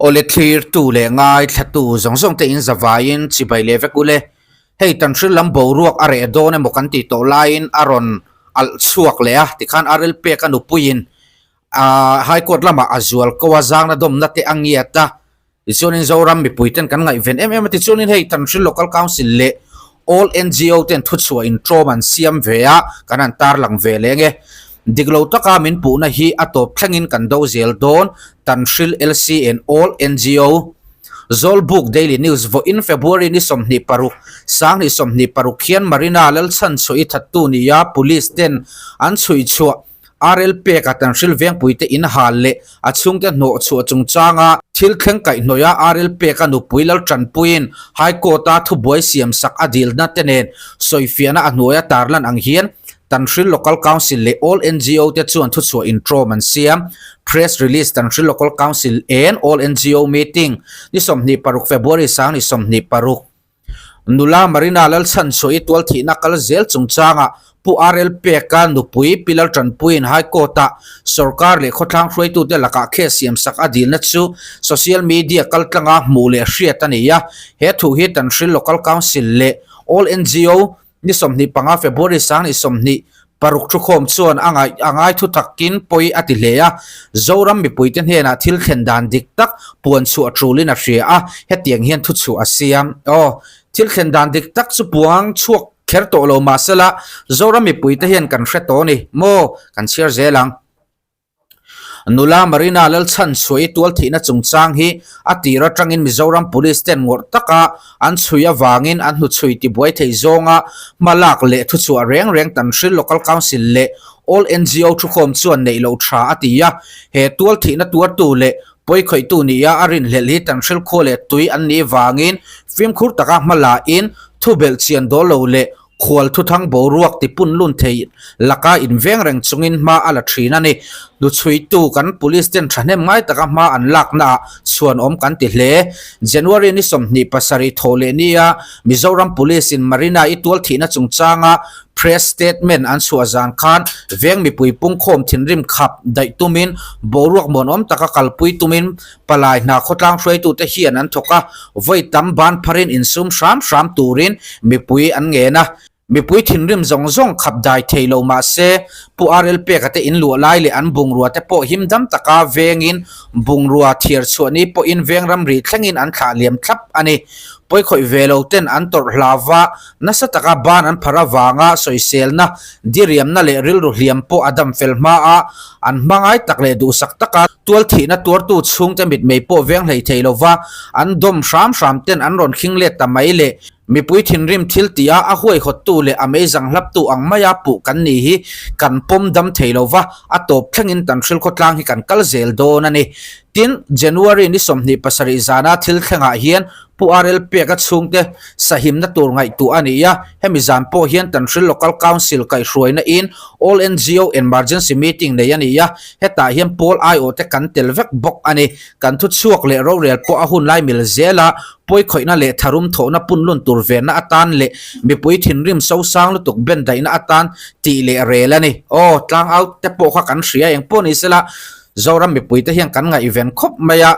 ole clear tu le ngai thatu zong te in zawain chibai le vekule hei tan thil lam bo ruak are do ne mokan ti to line aron al chuak le a tikhan arel pe kan upuin high court lama azual ko wazang na dom na te angiata isonin zoram mi puiten kan ngai ven em ti chunin hei tan thil local council le all NGO ten thuchua in troman siam vea kanan tar lang ve lenge diglo taka min pu na hi atop thlangin kan do zel don tanshil LC and all NGO Zolbook Daily News vo in February ni somni paruk sang ni somni paruk khian marina lal chan chui thattu ni ya police ten an chui chua RLP ka tanshil veng puite in halle achung te no chu chung changa thil khleng kai noya RLP ka nu puilal tran puin high court a thu boy siam sak adil na tenen soifiana anoya tarlan ang hian tanshil local council le all NGO te chuan thu chu intro man siam press release tanshil local council and all NGO meeting ni somni paruk February sang ni somni paruk nula marina lal chan choi twal thi nakal zel chungchanga pu RLP ka nu pui pilar tran puin high court a sarkar le khotlang hroi tu te laka khe siam sak adil na chu social media kaltlanga mule hriat ania he thu hi tanshil local council le all NGO ni somni panga February sang ni somni paruk thu khom chuan angai thu takin poi atileya zoram mi puiten hena thil khendan dik tak puan chu atrulin a hria a hetiang hian thu chu asiam thil khendan dik tak chu puang chuak kher to lo masala zoram mi puite hian kan hreto ni mo kan share zelang nula marina lal chan chui tual thina chungchang hi atira tangin Mizoram police ten ngor taka an chuya wangin an hu chui ti boy thei zonga malak le thu chu reng tanshil local council le all NGO thu khom chuan nei lo tha atia he tual thina tuar tu le poi khoi tu ni ya arin le li tanshil khole tui an ni wangin film khur taka mala in thu bel chian do lo le khwal thu thang bo ruak ti pun lun thei laka in veng reng chungin ma ala thina ni du chui tu kan police ten thanem ngai taka ma an lak na chuan om kan ti hle January ni somni pasari thole nia Mizoram police in marina itwal thina chungchanga press statement an suazan khan veng mi pui pung khom thinrim khap dai tumin boruak mon om taka kalpui tumin palai na khotlang hroi tu te hian an thoka voi tam ban pharin insum shram turin mi pui an nge na mi pui thinrim zong khap dai theilo ma se pu RLP ka te in lu lai le an bungrua te po himdam taka vengin bungrua thiar chuani po in vengram ri thlengin an thla liam thlap ani poi khoi velo ten an tor hlawa nasa taka ban an pharawanga soisel na diriam na le ril ru hliam po adam felma a an mangai takle du sak taka tual thina tur tu chung te mit mei po veng hlei theilova an dom shram ten an ron khingle tamai le mi pui thinrim thil tia a huai khot tu le amazing lap tu ang maya pu kan ni hi kan pom dam theilova atop thlangin tanshil khotlang hi kan kal zel don ani tin January ni somni pasari zana thil thlenga hian pu RLP ka chungte sahim na tur ngai tu ania hemizan po hian tanshil local council kai hruaina in all NGO emergency meeting nei ania heta hian pol IO te kan telvek bok ani kan thu chuak le ro rel po ahun lai mil zela poi khoina le tharum thona punlun tur ve na atan le mi pui thinrim so sang lu tuk ben dai na atan ti le relani tlang out te po kha kan hria eng po ni sela zoram mi pui te hian kan nga event khop maya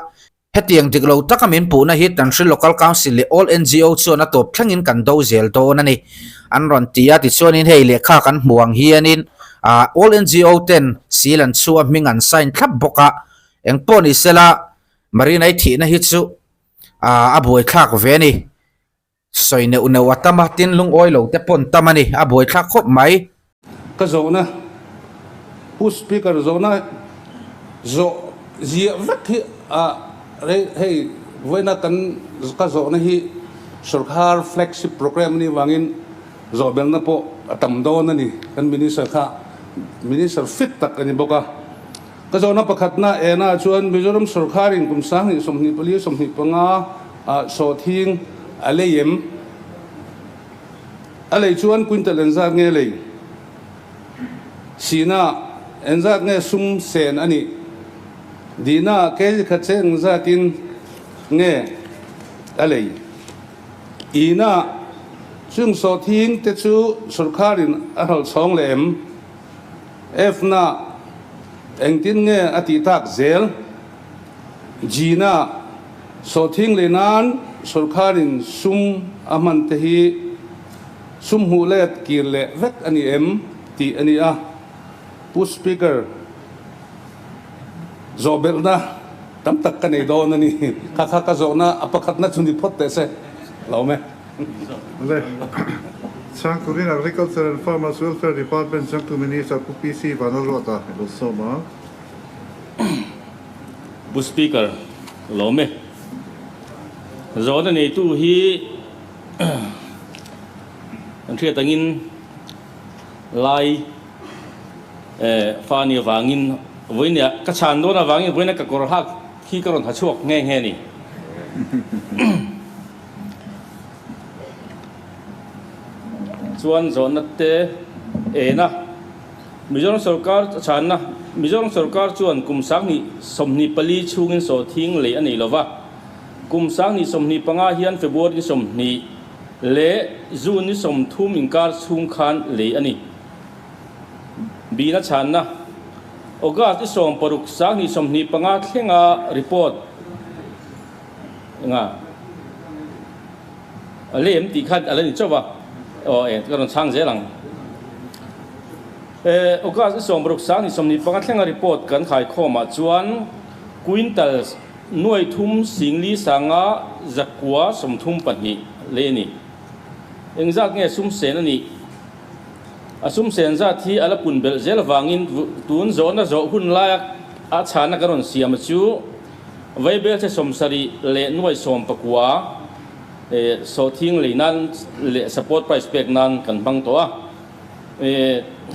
hetiang diglo takamin pu na hi tanshil local council le all NGO chuan atop thlangin kan do zel don ani an ron tia ti chuanin hei lekha kan muang hianin all NGO ten silan chu mingan sign thlap boka eng po ni sela marinai thi na hi chu aboi thak ve ni soine une watama tin lung oilo te pon tamani aboi thak khop mai ka zo na pu speaker zo na zo zia vak hi hey voina kan ka zo na hi sarkar flagship program ni wangin zo bel na po atam do na ni kan minister fit tak ani boka ka zo na pakhat na ena chuan Mizoram sarkar in kum sang ni somni pali somni panga so thing aleyem alei chuan quintal enza nge lei sina enza nge sum sen ani dina ke khatcheng zatin nge alei ina chung so thing te chu sarkarin a hal chong lem efna engtin nge ati tak zel jina so thing le nan sarkarin sum aman te hi sum hu let kir le vek ani em ti ani a push speaker zobel na tam tak ka nei do na ni ka zo na apakat na chuni phot te se lo me Sangkurin Agriculture and Farmers Welfare Department Sangku Minister PC Vanalota Losoma. Bu speaker lome zo da nei tu hi an thia tangin lai fa ni wangin voinia ka chan do na wangin voina ka kor hak khi ka ron thachuak nge nge ni chuan zo na te na Mizoram Sarkar chan na Mizoram Sarkar chuan kumsang ni somni pali chungin so thing le ani lova kumsang ni somni panga hian February ni somni le June ni som thum inkar chung khan le ani bina chan na August ni som paruk sang ni somni panga thlenga report nga alem ti khat alani chowa karon chang zelang August som paruk sang ni somni panga thlenga report kan khai khoma chuan quintal nuai thum singli sanga zakwa som thum pani leni engzak nge sum sen ani asum sen za thi ala pun bel zel wangin tun zo na zo hun layak a chana karon siam chu vaibel se somsari le nuai som pakwa so thing le nan le support price pek nan kan bang to a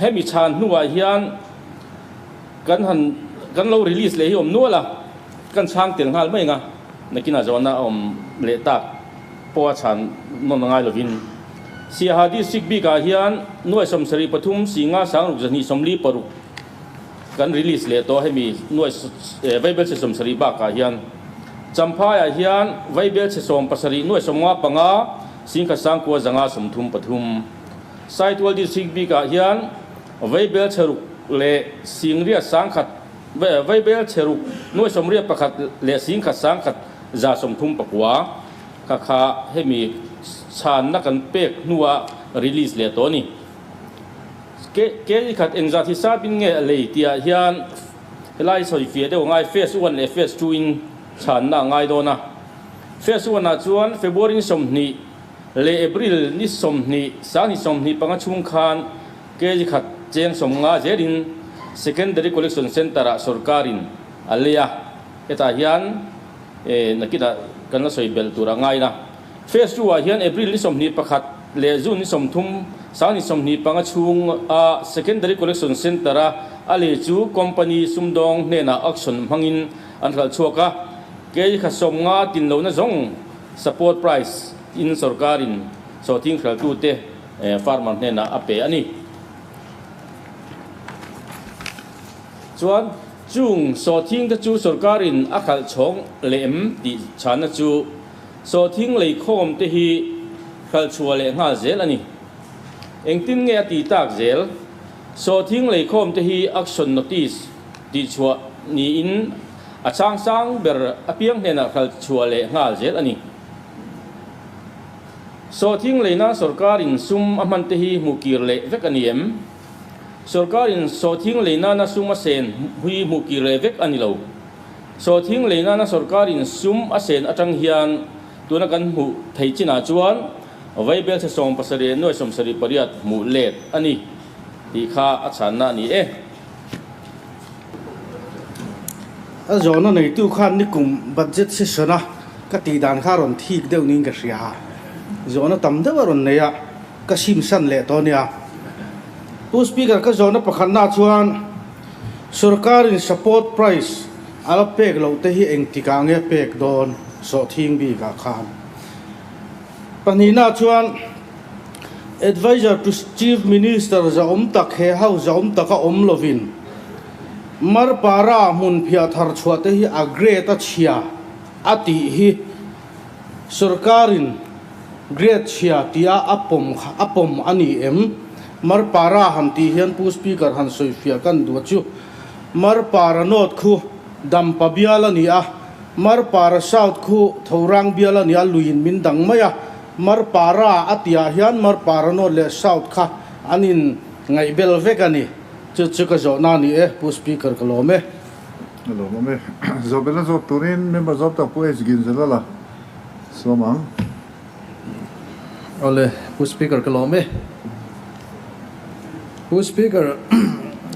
hemi chan nuwa hian kan lo release le hi om nuala kan chang tel ngal mai nga nakina zona om le tak po chan non ngai lovin sia hadi sikbi ka hian nuai somsari pathum singa sangruk jani somli paru kan release le to hemi nuai vaibel se somsari ba ka hian champaya hian vaibel se som pasari nuai somwa panga singka sangko zanga somthum pathum saitwal di sikbi ka hian vaibel cheruk le singria sangkhat vaibel cheruk nuai somria pakhat le singkhat sangkhat za somthum pakwa kha hemi chan na kan pek nuwa release le to ni ke khat engza thi sabin nge le tia hian helai soi fie de ngai phase 1 le phase 2 in chan na ngai do na phase 1 na chuan February somni le April ni somni sang ni somni panga chung khan ke khat cheng somnga jerin secondary collection center a sarkarin alia eta hian nakita kan la soi bel tura ngai na phase 2 a hian April ni somni pakhat le June ni somthum sang ni somni panga chung a secondary collection center a ale chu company sumdong ne na auction mangin an khal chuaka ke kha somnga tin lo na zong support price in sarkarin so thing khal tu te farmer ne na ape ani chuan chung so thing ta chu sarkarin akhal chong lem ti chana chu so thing lei khom te hi khal chua le nga zel ani engtin nge ti tak zel so thing lei khom te hi action notice ti chua ni in a chang sang ber apiang hena khal chua le nga zel ani so thing lei na sarkarin sum aman te hi mukir le vek aniem sarkarin so thing lei na sum asen hui mukir le vek anilo so thing lei na sarkarin sum asen atang hian tuna kan mu thei china chuan vaibel se som pasare noi som sari pariat mu let ani ti kha achana ni a zona nei tu khan ni kum budget se sona ka ti dan kha ron thik deu ning ka ria zona tam de ron ne ya ka sim san le to nia tu speaker ka zona pakhan na chuan sarkar in support price ala pek lo te hi eng tika nge pek don so thing bi ka khan panina chuan advisor to chief minister za tak he hau za taka lovin mar para mun phia thar chhuate hi agre ta chhia ati hi sarkarin great chhia tia apom ani em mar para han ti hian pu speaker han soi fia kan du chu mar para not khu dam pabiala ni a mar para south khu thorang biala nia luin min dang maya mar para atia hian mar para no le south kha anin ngai bel vekani chu ka zo na ni e pu speaker kalome hello mame zo bela zo turin member zo ta pu es gin zela so mang Ole, pu speaker kalome. Pu speaker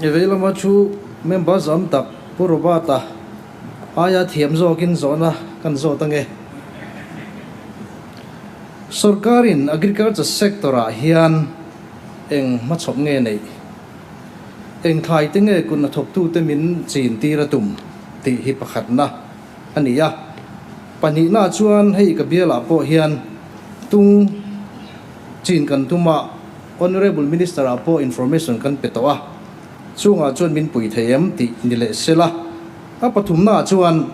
evela machu member zam tak purobata aya thiam zo kin zona kan zo tange. Sarkarin agriculture sector a hian eng machop nge nei. Eng thai tenge kun na thok tu te min chin ti ra tum ti hi pakhat na ania. Pani na chuan hei ka biala po hian tung chin kan tuma honorable minister apo information kan petoa chunga chuan min pui theiam ti nile sela a pathum na chuan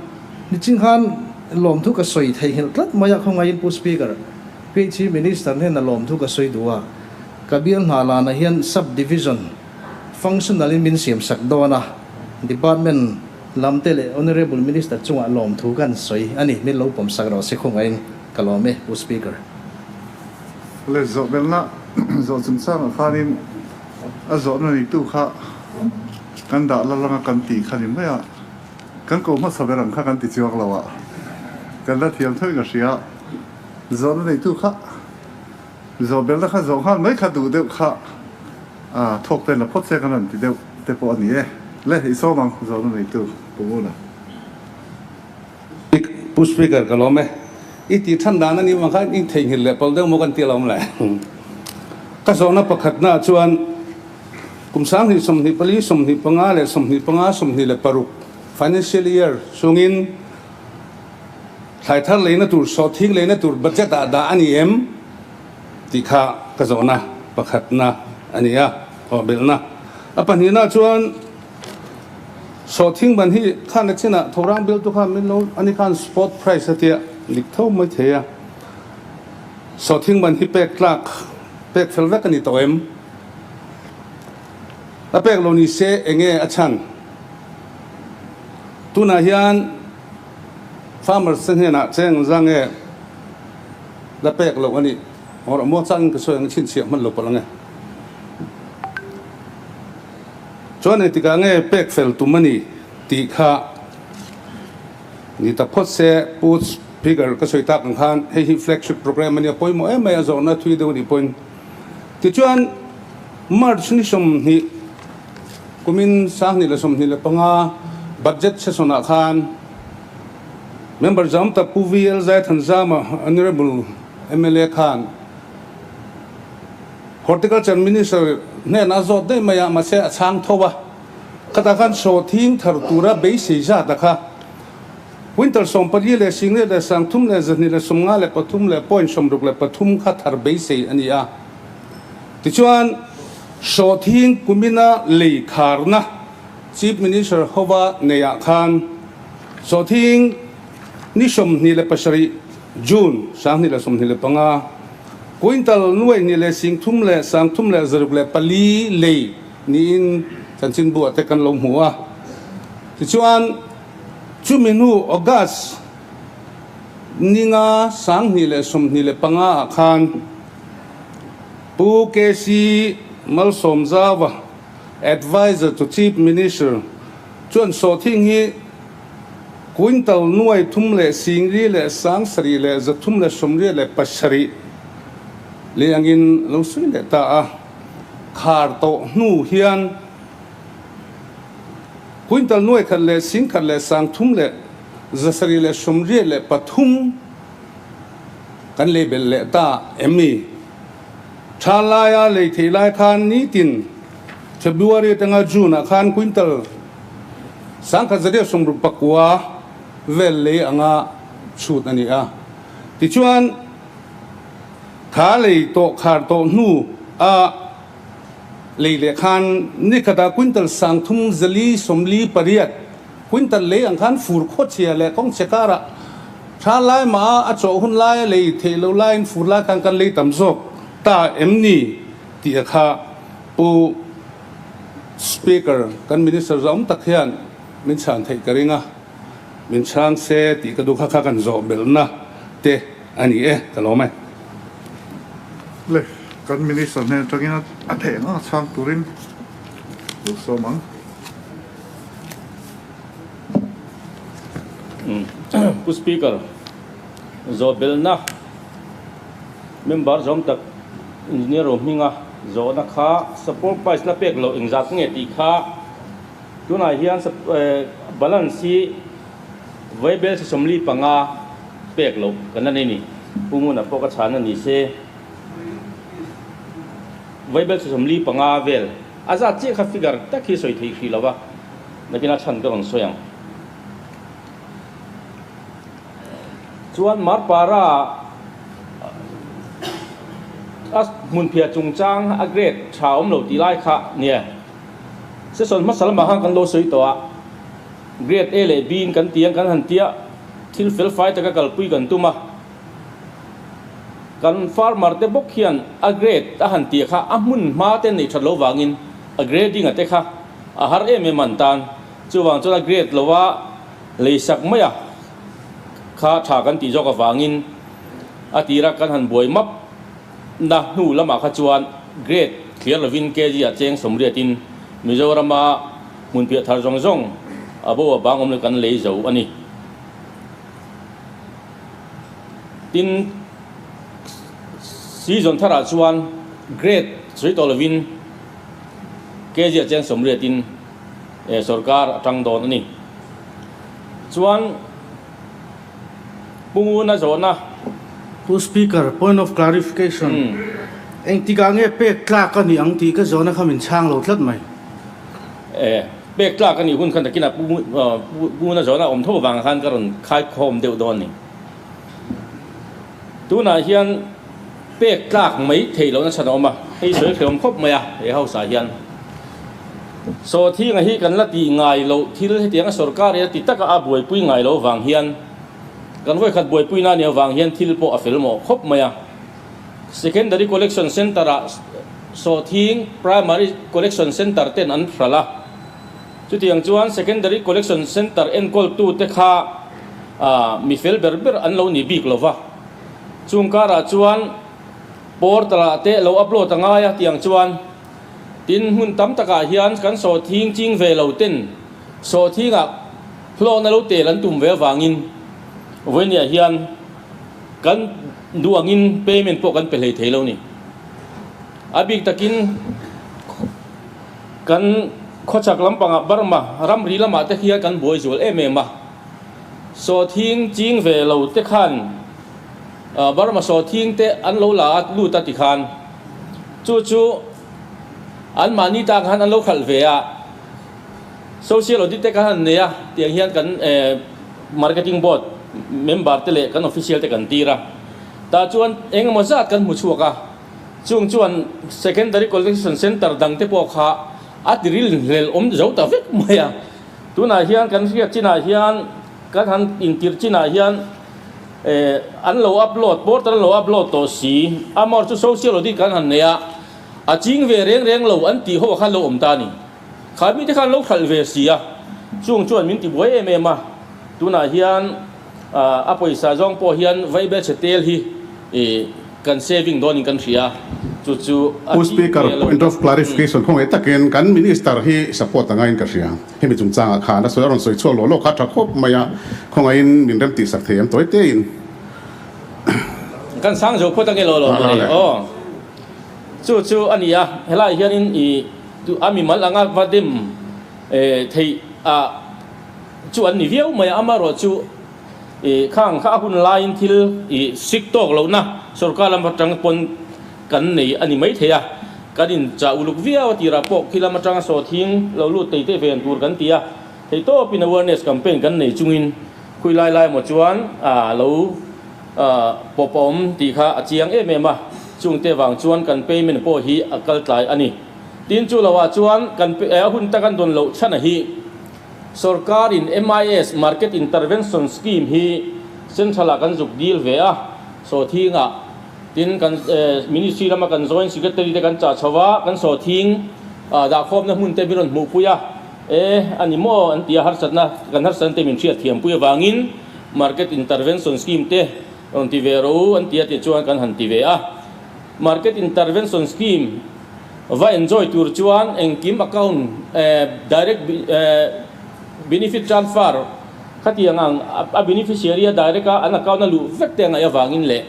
ni chinghan lom thu ka soi thei hil tlat maya khonga in pu speaker ph minister ne na lom thu ka soi duwa kabial na la na hian subdivision functional min siam sak dona department lamtele honorable minister chunga lom thu kan soi ani min lo pom sak ro se khonga in kalome pu speaker le zo belna zo chum sang khanin a zo na ni tu kha kan da la langa kan ti khani maya kan ko ma saberang kha kan ti chiwak lawa kan la thiam thoi ga sia zo na ni tu kha zo belna kha zo kha mai kha du de kha a thok te na phot se kan ti de te po ani e le i so mang zo na ni tu pu na pu speaker kalome iti thanda na ni mang kha in thei hil le pol de mo kan ti lom la ka zo na pakhat na chuan kum sang hi som ni pali som ni panga le som ni panga som ni le paruk financial year sungin thai thar le na tur so thing le na tur budget da ani em ti kha ka zo na pakhat na ania o bel na apa ni na chuan so thing ban hi khan na china thorang bil tu kha min lo ani khan spot price atia lik tho mai theya so thing ban hi pek tlak pek fel vek ani to em la pek lo ni se enge achan tuna hian farmer sen hena cheng zange la pek lo ani or mo chang ka so ang chin chiam man lo palange chuan ti ka nge pek fel tu mani ti kha ni ta phot se put figure ka soi tak khan hei flagship program ani poi mo em ya zo na thui de ni point ti chuan march ni som ni kumin sang ni la som ni la panga budget se sona khan member jam ta puviel zai than zama honorable mla khan horticulture minister ne na zo de maya ma se achang thoba kata khan so thing thar tura be se ja ta kha winter som pali le single le sang thum le zani le somnga le pathum le point som ruk le pathum kha thar be se ania ti chuan so thing kumina le kharna chief minister hoba neya khan so thing ni som ni le pasari june sang ni le som ni le panga quintal nuai ni le sing thum le sang thum le zaruk le pali le ni in chanchin bu ate kan lom huwa ti chuan chuminu august ninga sang ni le som ni le panga khan pu kesi mal som zawa advisor to chief minister chuan so thing hi quintal nuai thum le sing ri le sang sari le za thum le som ri le pasari le angin lo sui le ta a khar to nu hian quintal nuai khat le sing khat le sang thum le za sari le som ri le pathum kan le bel le ta emi thalaya le thilai khan ni tin February tanga June khan quintal sang kha zade som ru pakwa vel le anga chut ani a ti chuan kha le to khar to nu a le le khan ni khata quintal sang thum zali somli pariat quintal le ang khan fur kho chia le kong chekara tha lai ma a cho hun lai le thelo line fur la kan kan le tam zok ta emni ti kha pu speaker kan minister zom takhian min chan thei karinga min chang se ti ka du kha kha kan zo bel na te ani e ka lo mai le kan minister ne tangina a the nga chang turin du so mang pu speaker zo bel na member jom tak engineer ro minga zo na kha support price la pek lo ingzat nge ti kha tuna hian balance si vaibel se somli panga pek lo kan ni punguna poka chana ni se vaibel se somli panga vel aza chi kha figure ta khi soi thi khi lawa nakina chan ka on soyang chuan mar para as mun phia chung chang a grade thaum lo ti lai kha nia se son masal ma han kan lo soi to a grade a le b kan tiang kan han tia thil fel fai ta ka kal pui kan tuma kan farmer te bok hian a grade a han tia kha a mun ma te nei thalo wangin a grading ate kha a har em man tan chuwang chula grade lowa leisak maya kha tha kan ti joka wangin atira kan han boi map na nu lama kha chuan grade clear lovin kg a cheng somriatin mizorama munpia thar jong jong abo bangom le kan lei zo ani tin season thara chuan grade sri tolovin kg a cheng somriatin sarkar atang don ani chuan punguna zona pu speaker point of clarification eng ti ka nge pek tla ka ni ang ti ka zona khamin chang lo tlat mai pek tla ka ni hun khan takina punguna zona om tho wang khan karon khai khom deu don ni tuna hian pek tla mai thei lo na chana oma ei soi khom khop maya e hau sa hian so thi nga hi kan la ti ngai lo thil he tiang sarkar ya ti taka a boi pui ngai lo wang hian kan voi khat boi pui na ne wang hian thil po a fel mo khop maya secondary collection center a so thing primary collection center ten an thrala chu tiang chuan secondary collection center en kol tu te kha mi fel berber an lo ni bik lova chungkara chuan portal te lo upload anga ya tiang chuan tin hun tam taka hian kan so thing ching ve lo ten so thinga flow na lo te lan tum ve wangin voinia hian kan duangin payment po kan pelei thelo ni abik takin kan khochak lampanga barma ramri lama te khia kan boi zul emema so thing ching ve lo te khan barma so thing te an lo la lu ta ti khan chu an mani ta khan an lo khal ve a social audit te khan ne ya tiang hian kan marketing board member te le kan official te kan tira ta chuan engemaw zat kan hmu chuaka chuan secondary collection center dang te po kha atiril hlel om zo ta vek maya tuna hian kan ria china hian kan han intir china hian an lo upload portal lo upload to si amor chu social audit kan han ne ya a ching ve reng lo an ti ho khan lo om ta ni khami te khan lo khal ve sia chuan min ti boi em ma tuna hian a poisa jong po hian vaibe chetel hi kan saving don kan ria chu pu speaker point of clarification khong etaken kan minister hi support anga in ka ria hemi chung changa kha na so ron soi chol lo kha tha khop maya khonga in min rem ti sak them toy te in kan sang jo khota nge lo o chu ania hela hian in tu ami mal anga vadim thei chu an ni viau maya amaro chu khang kha hun line thil sik tok lo na sarkar lam patang pon kan nei ani mai theya kanin cha uluk viaw ti ra pok khila matang so thing lo lu te ven tur kan tia hei to pin awareness campaign kan nei chungin khui lai mo chuan lo popom ti kha achiang ma chung te wang chuan kan payment po hi akal tlai ani tin chu lawa chuan kan hun ta kan don lo chana hi sarkar in MIS market intervention scheme hi central kan juk deal ve a so thinga tin kan ministry lama kan joint secretary te kan cha chawa kan so thing da khom na hun te biron mu puya อันนี้โมอันที่หาสัตนะกันหาสันเตมินเชียเทียมปุยวางอิน market intervention scheme เตอันที่เวรูอันที่จะชวนกันหันที่เวอะ market intervention scheme ว่า enjoy ตัวชวนเองกิม account direct benefit transfer ขัดยังbeneficiary direct อัน account นั่นรู้เวกเตงไอ้วางอินเล่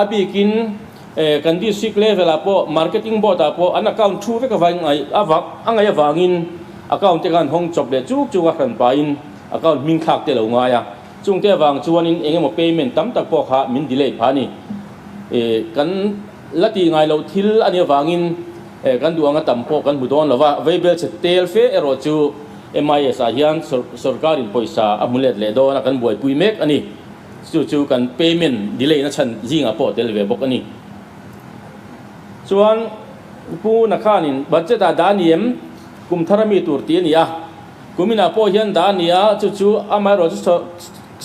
บีกินกันที่ sick level อาพอ marketing board อาพออัน account ชูเวกวางไอ้วางอินaccount ที่การห้องจบเด็ดจุกกันไปอิน account มินคักเตลงายจุงเทวางชวนอินเองมา payment ตั้มตักพอขามิน delay พานี่กันละตีไงเราทิลอันนี้วางอินกันดูอังตั้มพอกันบุดอนเราว่า available จะเตลเฟอรอจู MIS อาเฮียนสุรการินปอยซาอามุเลตเลโดนักันบวยปุยเมกอันนี้จู่กัน payment delay นั่นฉันยิงอ่ะพอเตลเวบอกอันนี้ส่วนผู้นักข่านินบัตรเจตาดานิเอ็มกุมธารมีตัวตีนี่อ่ะกุมินาพอเฮียนดานี่อ่ะจู่อามารอจุ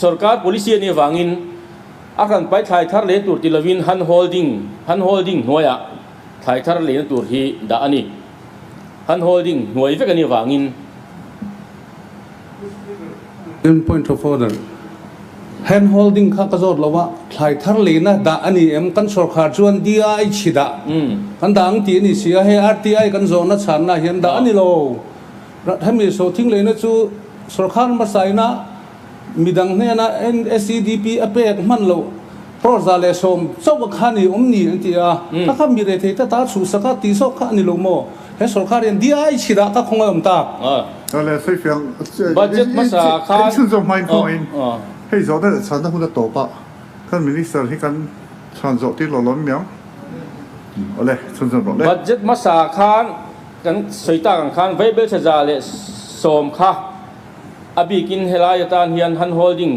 สุรการ policy นี่วางอินอาการไปถ่ายทาร์เลนตัวตีลวินฮันโฮลดิ้งหน่วยอ่ะถ่ายทาร์เลนตัวที่ดาอันนี้ฮันโฮลดิ้งหน่วยเวกันนี่วางอิน in point of order hand holding ข้าก็จะเราว่าถ่ายทาร์เลนะดาอันนี้กันสุรการชวน DI ชิดะกันดังตีนี่เสียให้ RTI กันโซนนัดฉันนะเห็นดาอันนี้โลถ้ามีโซทิ้งเลยนะจู่สุรการมาใส่นะมีดังเนี่ยนะ NSCDP อเปกมันโลเพราะจะเลสมเจ้าข้านี่นี่อันที่ถ้าข้ามีเรื่องที่ตาชูสกัดตีโซข้านี่โลโมให้สุรการเรียน DI ชิดะก็คงไม่ตาแล้ว所以budget มาสาขาซึ่งจะไม่พออินให้เราได้ฉันต้องจะโตปะกันมินิสเตอร์ที่กันฉันจะที่เราล้มยังอะไรฉันจะบอกเลย budget มาสาขากันสวยตากันคันไว้เบลชะจาเลสมค่ะอบีกินเฮลายตานเฮียนฮันโฮลดิ้ง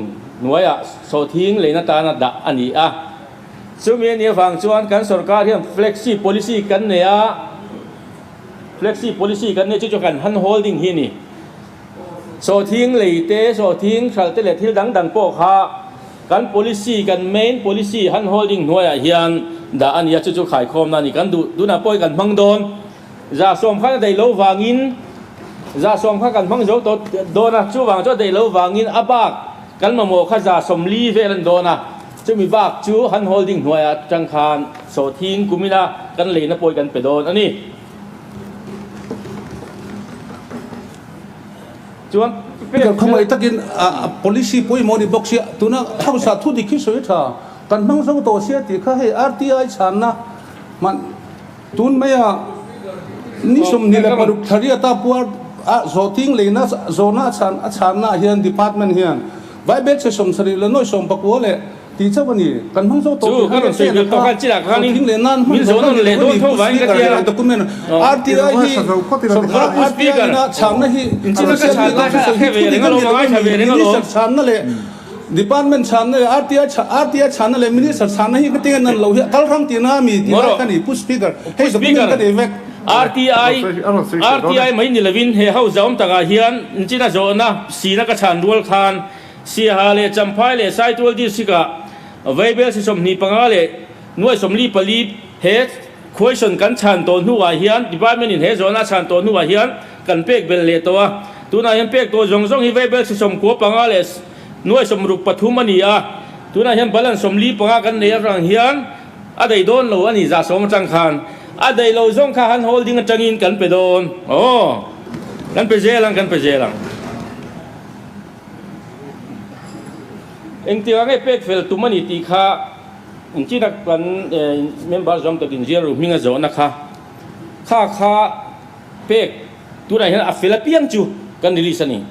หน่วยอ่ะโซทิ้งเลยนะตานะดะอันนี้อ่ะซึ่งมีเนี่ยฟังชวนกันสุรการเฮียน flexi policy กันเนี่ย flexi policy กันเนี่ยจู่ๆกันฮันโฮลดิ้งที่นี่โซทิ้งเลยเตโซทิ้งชาลเตเลที่ดังโปกhaกัน policy กัน main policy ฮันโฮลดิ้งหน่วยอ่ะเฮียนดะอันนี้จู่ๆขายคอมนั่นนี่กันดูนะป่วยกันมังโดนจะส่งข้าได้โลวางินจะส่งข้ากันมังโจตัวโดนะจู่วางจู่ได้โลวางินอับากกันมาโมข้าจะสมลีเวลันโดนะจะมีบากจู่ฮันโฮลดิ้งหน่วยอ่ะจังคานโซทิ้งกุมินะกันเลยนะป่วยกันไปโดนอันนี้จวนก็ขโมยตะกินpolicy ปุ้ยโมนี่บอกเสียตัวนั้นเขาสาธุดิคิดสวยท่ากันมังสงตัวเสียติข้าให้ RTI ฉันนะมันตุนไม่อะนี่สมนี่แหละปรุธารีตาปัวโซทิ้งเลยนะโซน่าฉันนะเฮียน department เฮียนไว้เบสสมสรีแล้วน้อยสมปะกัวเลยตีเจ้าวันนี้กันมังสงตัวจู่กันสิ่งที่ต้องการจีรักครั้งนี้ทิ้งเลยนั่นมีโซนเลยโดนเท่าไหร่กันเดียวตะกุมเนี่ย RTI ที่สมรภูมิกันนะฉันนะที่จริงๆก็ฉันนะแค่เวรก็ลงมาใช่เวรก็ลงฉันนั่นแหละ department ฉันนั่น RTI ฉันนั่นแหละมินิสฉันนั่นที่ก็เตียนนั่นเราเห็นกัลรังตีน่ามีที่นั่นกันนี่ผู้ speaker ให้สปีกเกอร์กันเอง RTI ไม่นิลวินเฮาจอมตากาเฮียนจริงๆนะโจนะสีนักชันดวลคานเสียหาเลจำพายเลไซตัวดิสิกาไว้เบลสิสมนีปังอาเลหน่วยสมลีปลีเฮดquestion กันชันตัวหนูว่าเฮียน department เฮโจนะชันตัวหนูว่าเฮียนกันเป็กเบลเลตัวตัวนั้นยังเป็กตัวจงฮิไว้เบลสิสมกัวปังอาเลหน่วยสมรุปปฐุมนีอาตัวนั้นยังบาลันสมลีปังอากันเนียรังเฮียนอะไรโดนเราอันนี้จะสมจังคันอะไรเราจงข้าฮันโฮลดิ้งจังอินกันไปโดนโอ้กันไปเจรังกันไปเจรังเองที่ว่าไงเป็กเฟลตุมันอีตีข้าจริงๆนักการเมมเบอร์จอมตะกินเจรุมิงะโจนะคะข้าเป็กตัวไหนเห็นอัฟฟิลปิอันจูกันดีลิสนี่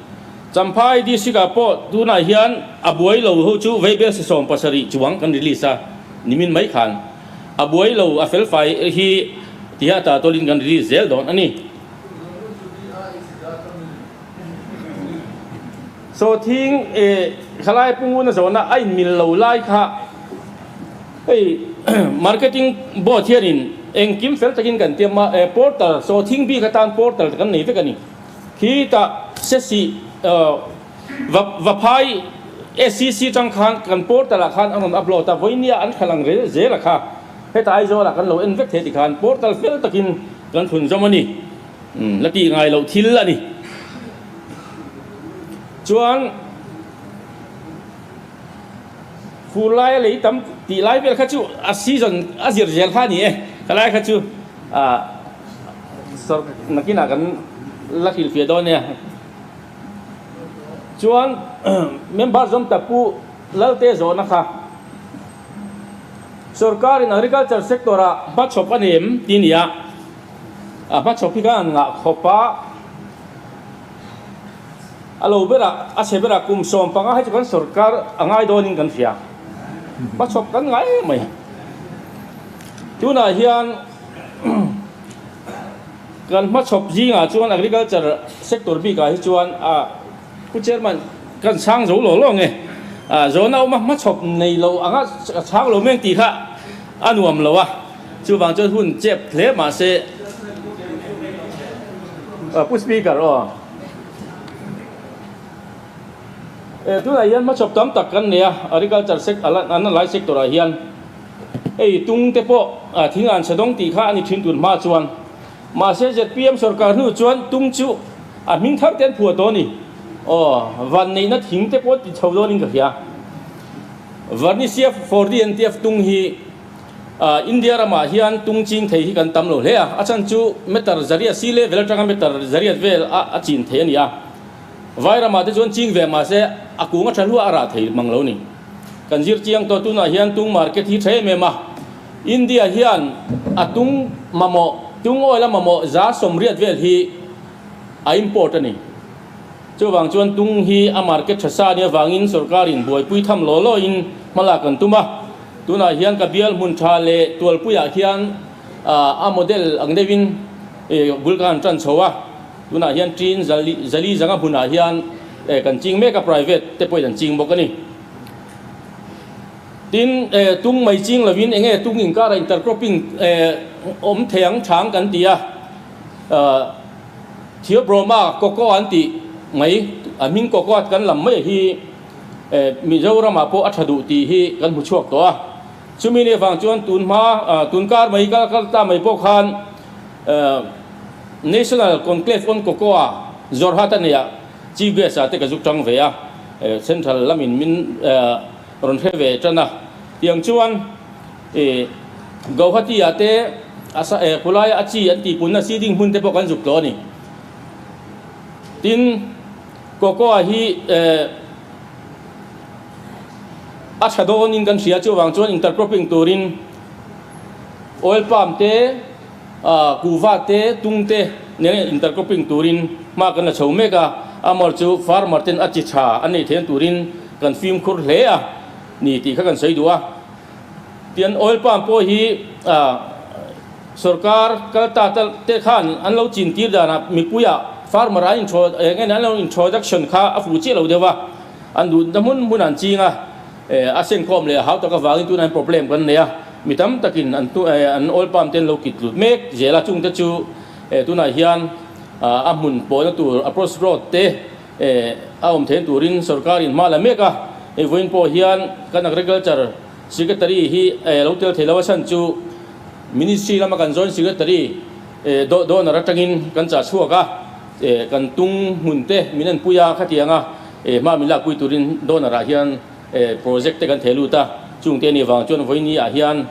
จำพายดิสิกาโปตัวไหนเห็นอับวยเราหูจูไวเบสสอมปัสริจวงกันดีลิสานิมินไม่ขันอับวยเราอัฟฟิลไฟฮีที่ฮะตาตัวลินกันดีลิเซลดอนอันนี้โซทิ้งขลายปุ่งนะโซนะไอ้มิลเราไล่ค่ะไอ้ marketing bot เฮียนินเองกิมเฟลตะกินกันเตรียมมาportal โซทิ้งบีกระตาน portal กันนี่เฟกันนี่คีตาเซซีวับพาย SCC จังคันกัน portal ละคันอันนั้นอัปโหลดแต่วันนี้อันขลังเรเจละค่ะให้ตายโจละกันเรา invest ที่คัน portal เฟลตะกินกันทุนจอมันนี่แล้วที่ไงเราทิ้งละนี่ chuan phụ lai lấy tấm tỷ lai về khách chú season diệt gel kha nhỉ cái lai khách chú so nó kia là cái lá khil phía đó nè chuan member zom tapu lalte zo na kha sarkar in agriculture sector a ba chop anem tinia ba chop ka nga khopa alo bera a sebera kum som panga ha chuan sarkar angai donin kan fia ba chop kan ngai mai tuna hian kan ma chop jinga chuan agriculture sector bi ka hi chuan ku chairman kan sang zo lo lo nge zo na ma chop nei lo anga sang lo meng ti kha anuam lo wa chu wang chuan hun chep hle ma se pu speaker tuna hian ma chop tam tak kan nia agriculture sector an lai sector a hian ei tung te po thingan chadong ti kha ani thin tun ma chuan mà sẽ giật PM sarkar nu chuan tung chu minh thắc tên phù to ni van này nó thính thế bớt thì thâu đó nín cả van ni CF 40 NTF tung hi India ra mà hian tung chinh thấy hi kan tam lo le chan chu meter zaria si level tanga meter zaria vel chin the ni vai ra mà te chuan ching ve mà sẽ akunga thalu ara thei mang lo ni kan zir chiang to tu na hian tung market hi the me ma India hian atung mamo tung oi la mamo za somriat vel hi import ani chu wang chuan tung hi market thasa ni wangin sarkarin boi pui tham lo lo in malakan tuma tuna hian ka bial mun tha le tol puya hian model angdevin bulkan tran chowa tuna hian trin zali zanga buna hian kan ching me ka private te poi dan ching bokani tin tung mai ching lovin enge tung in ka intercropping theng thang kan tia thiếu broma coco anti mai min coco kan lam mai hi Mizoram apo athadu ti hi kan mu chuak to chumi ne wang chuan tun kar mai ka ta mai po khan national conclave on cocoa zorhata ne ya chi ge sa te ka juk tang ve ya central lamin min ron ve chana tiang chuan Guwahati ate asa kulai achi anti punna siding hun te po kan juk to ni tin cocoa hi achadon in kan sia chu wang chuan intercropping turin oil palm te kuwa te tungte ne intercropping turin ma kan chho me ka amor chu farmer ten achi tha ani then turin kan film khur hle a ni ti kha kan sei duwa tian oil palm po hi sarkar ka ta te khan an lo chin tir da na mi puya farmer a in tho ngen an lo introduction kha a fu che lo dewa an du namun munan chinga asen kom le how to ka wang tu nan problem kan ne mitam takin an oil palm ten lo kit lut mek jela chung te chu tu na hian amun po na tu approach road te aom then turin sarkarin mala meka voin po hian kan agriculture secretary hi local thelawasan chu ministry lama kan join secretary do na ratangin kan cha chuaka kan tung munte minan puya khatianga ma mila pui turin do na ra hian project te kan theluta chungte ni wang chuan voini a hian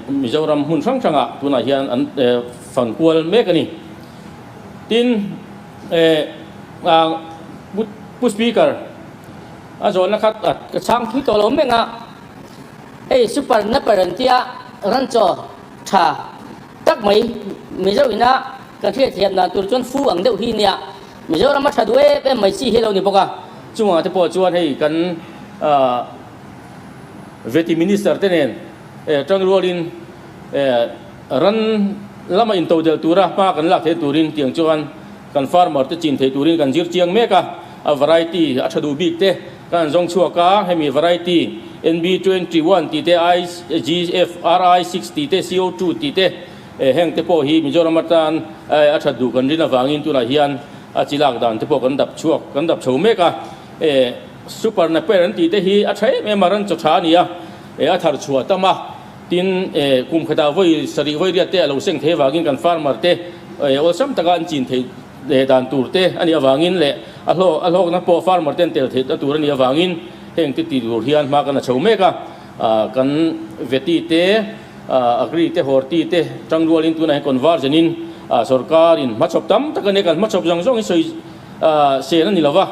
Mizoram hun sang sanga tuna hian an fan kual mekani tin pu speaker azon khat ka chang thi to lo menga super na parantia rancho tha tak mai Mizorina ka thia thiam na tur chuan fu ang deuh hi nia Mizoram ma thadue pe mai chi helo ni boka chunga te po chuan hei kan veti minister tenen trong rolin ran lama in to del tura pa kan lak the turin tiang chuan kan farmer te chin the turin kan jir chiang meka a variety a thadu big te kan zong chuaka hemi variety NB21 ti te IGF RI 60 te CO2 ti te heng te po hi Mizoram tan a thadu kan rina wangin tu na hian a chilak dan te po kan dap chuak kan dap chho meka super na parent ti te hi a thai me maran chotha nia a thar chua tama tin kum khata voi sari voi ria te lo seng the wagin kan farmer te ol sam taka an chin the le dan turte ani awangin le alho na po farmer ten tel thit atur ani awangin heng ti tur hian ma kana chomeka kan veti te agri te horti te tangdualin tu na conversion in sarkarin machop tam takane kan machop jong jong soi se na ni lawa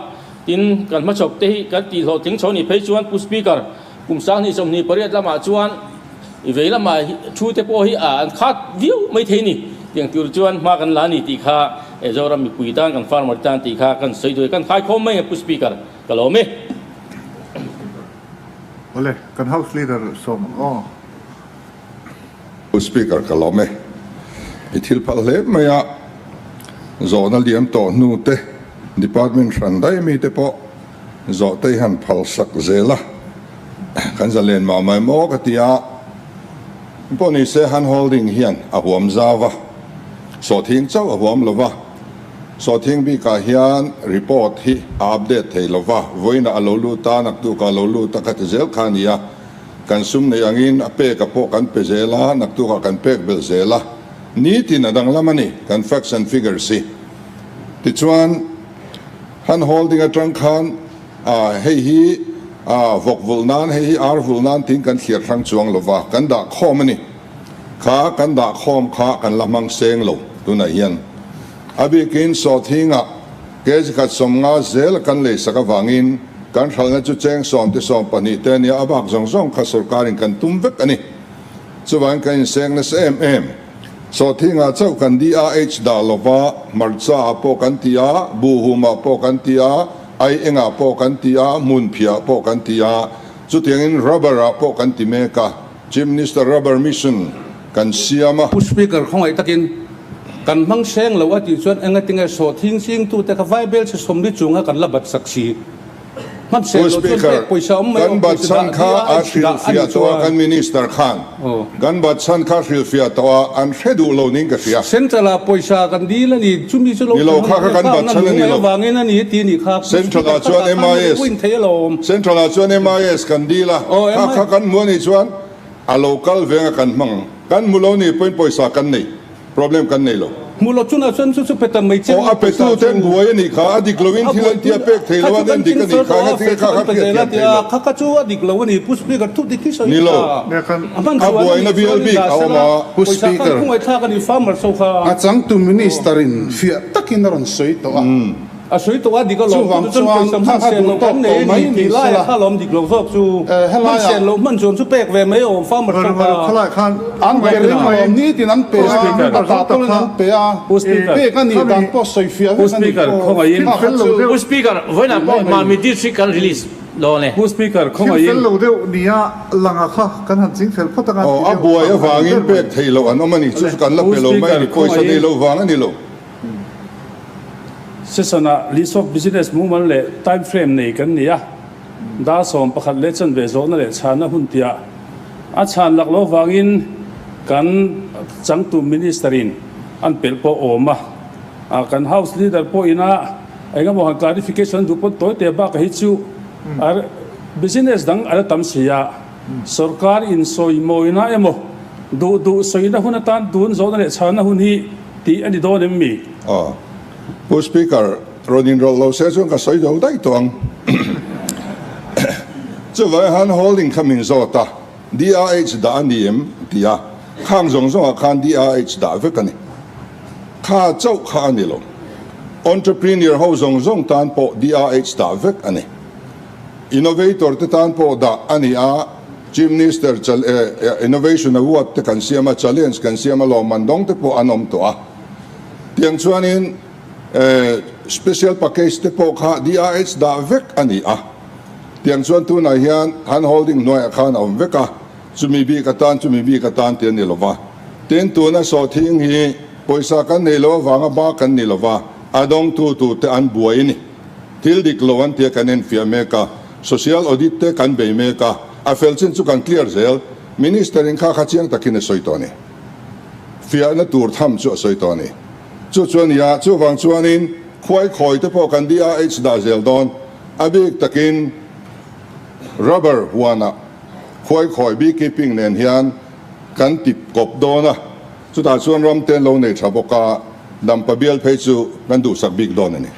tin kan machop te kan ti ho ting choni phei chuan pu speaker kum sang ni som ni pariat lama chuan i veila ma thu te po hi an khat view mai the ni tiang tur chuan ma kan la ni ti kha e zoram mi puitan kan farmer tan ti kha kan sei doi kan khai khom mai pu speaker kalome ole kan house leader som Speaker kalome ithil phal le maya zonal diam to nu te department randai mi te po zo te han phal sak zela kan zalen ma mai mo ka tia poni se han holding hian a huam zawa so thing chau a huam lova so thing bi ka hian report hi update thei lova voina alolu ta nak tu ka lolu ta ka zel khania kan sum nei angin ape ka po kan pe zela nak tu ka kan pek bel zela ni tin adang lamani kan facts and figures si ti chuan han holding a trunk khan hei hi vok vulnan hei hi ar vulnan tin kan khiar thang chuang lova kan da khom ani kha kan da khom kha kan lamang seng lo tuna hian abi kin so thinga ke ka somnga zel kan le saka wangin kan thalna chu cheng som te som pani te ni abak zong zong kha sarkarin kan tum vek ani chuwan kan seng na mm so thinga chau kan DRH da lova marcha po kan tia buhuma po kan tia ai enga po kan tia munphia po kan tia chu tiangin rubber po kan ti meka chief minister rubber mission kan siama pu speaker khong ai takin kan mang seng lo ati chuan enga tinga so thing sing tu te ka viable se somni chunga kan labat saksi man se lo Speaker, kan bat san kha a hril fia toa kan minister khan kan bat san kha hril fia toa an hredu lo ning ka fia central a poisa kan dil ani chumi chu lo ni lo kha kan bat san ani lo wangin ani ti ni kha central a chuan MIS win thelo central a chuan MIS kan dila kha kan mu ni chuan a local venga kan mang kan mulo ni point poisa kan nei problem kan nei lo mulo chuna chan chu petam mai chen o apetu ten buai ni kha adik lovin thilan tia pek thelo wa den dikani kha nga ti kha kha tia kha ka chu adik lo ni pu speaker tu dikhi so ni lo ne kan abuai na BLB awma pu speaker khong ai tha ka ni farmer so kha achang tu ministerin fia takin ron soi to a soi to adik lo chu poisa man sen lo kan nei ni lai kha lom dik lo zok chu man sen lo man chon chu pek ve mai o farmer so kha khala khan an berin mo ni tin an pe ta to an pe a pe kan ni dan po soi fia speaker khong ai in speaker voina ma mi district kan release lo ne speaker khong ai fel lo deu nia langa kha kan han jing fel phota o abuai awangin pek thelo an omani chu kan la pelo mai ni poisa nei lo wang ani lo sesana list of business movement le time frame nei kan nia da som pakhat le chan ve zo na le chana hun tia a chan lak lo wangin kan changtu ministerin an pel po oma kan house leader po ina ainga mo clarification du po toy te ba ka hi chu ar business dang ala tam sia sarkar in soi moina emo du soina huna tan dun zo na le chana hun hi ti ani do nem mi pu speaker rodin rollo se chung ka soi do dai tong chu vai han holding coming zota DRH da anim tia khang zong zong khan DRH da ve kani kha chau kha ni lo entrepreneur ho zong zong tan po DRH da ve ani innovator te tan po da ani a chief minister chal innovation award te kan siama challenge kan siama lo mandong te po anom to a tiang chuanin special package te po kha DRH da vek ani a tiang chuan tu na hian han holding noi khan om veka chumi bi ka tan te ni lova ten tu na so thing hi poisa kan nei lo wanga ba kan ni lova adong tu te an buai ni til dik lo an te kanen fia meka social audit te kan be meka a felchin chu kan clear zel minister in kha chiang takin soitoni fia na tur tham chu soitoni chu chuan ya chu wang chuanin khoi khoi te po kan DRH da zel don abik takin rubber huana khoi khoi beekeeping nen hian kan tip kop dona chu ta chuan rom ten lo nei thaboka dam pabial phei chu kan du sak big don ani